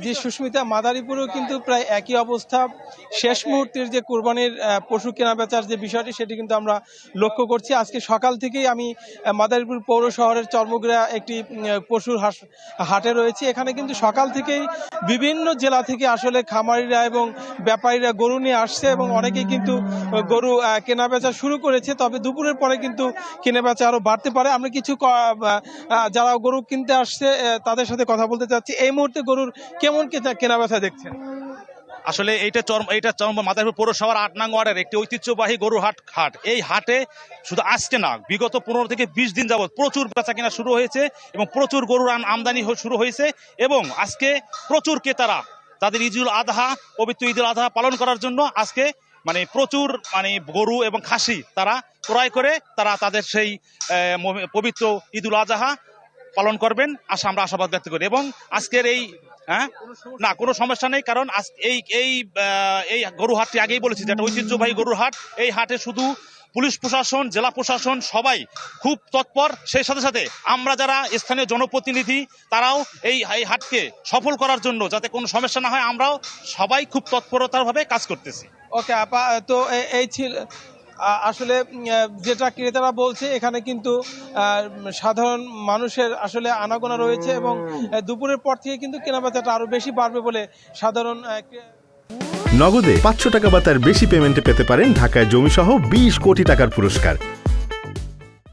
জি সুস্মিতা, মাদারীপুরেও কিন্তু প্রায় একই অবস্থা। শেষ মুহূর্তের যে কোরবানির পশু কেনা বেচার যে বিষয়টি সেটি কিন্তু আমরা লক্ষ্য করছি। আজকে সকাল থেকেই আমি মাদারীপুর পৌর শহরের চর্মগুড়া একটি পশুর হাটে রয়েছে। এখানে কিন্তু সকাল থেকেই বিভিন্ন জেলা থেকে আসলে খামারিরা এবং ব্যাপারীরা গরু নিয়ে আসছে এবং অনেকেই কিন্তু গরু কেনা বেচা শুরু করেছে। তবে দুপুরের পরে কিন্তু কেনা বেচা আরো বাড়তে পারে। আমরা কিছু যারা গরু কিনতে আসছে তাদের সাথে কথা বলতে চাচ্ছি। এই মুহূর্তে গরুর কেমন কেনা বেচা দেখছেন? আসলে এইটা মাদারীপুর পৌরসভার ৮ নং ওয়ার্ডের একটি ঐতিহ্যবাহী গরু হাট। এই হাটে শুধু আজকে না, বিগত 15 থেকে 20 দিন যাবত প্রচুর বেচা কেনা শুরু হয়েছে এবং প্রচুর গরুর আমদানি শুরু হয়েছে এবং আজকে প্রচুর ক্রেতারা তাদের পবিত্র ঈদুল আজহা পালন করার জন্য আজকে প্রচুর গরু এবং খাসি তারা ক্রয় করে তারা তাদের সেই পবিত্র ঈদুল আজহা পালন করবেন আমরা আশাবাদ ব্যক্ত করি। এবং আজকের এই না কোনো সমস্যা নেই, কারণ এই গরু হাটটি আগেই বলেছি যেটা ঐতিহ্যবাহী গরুর হাট। এই হাটে শুধু পুলিশ প্রশাসন, জেলা প্রশাসন সবাই খুব তৎপর। সেই সাথে সাথে আমরা যারা স্থানীয় জনপ্রতিনিধি তারাও এই হাটকে সফল করার জন্য যাতে কোনো সমস্যা না হয় আমরাও সবাই খুব তৎপরতাভাবে কাজ করতেছি। ওকে আপা, তো এই ছিল আসলে যেটা ক্রেতারা বলছে এখানে কিন্তু সাধারণ মানুষের আসলে আনাগোনা রয়েছে এবং দুপুরের পর থেকে কিন্তু কেনাবেচাটা আরো বেশি বাড়বে বলে সাধারণ নগদে 500 টাকা বা তার বেশি পেমেন্টে পেতে পারেন ঢাকায় জমিসহ 20 কোটি টাকার পুরস্কার।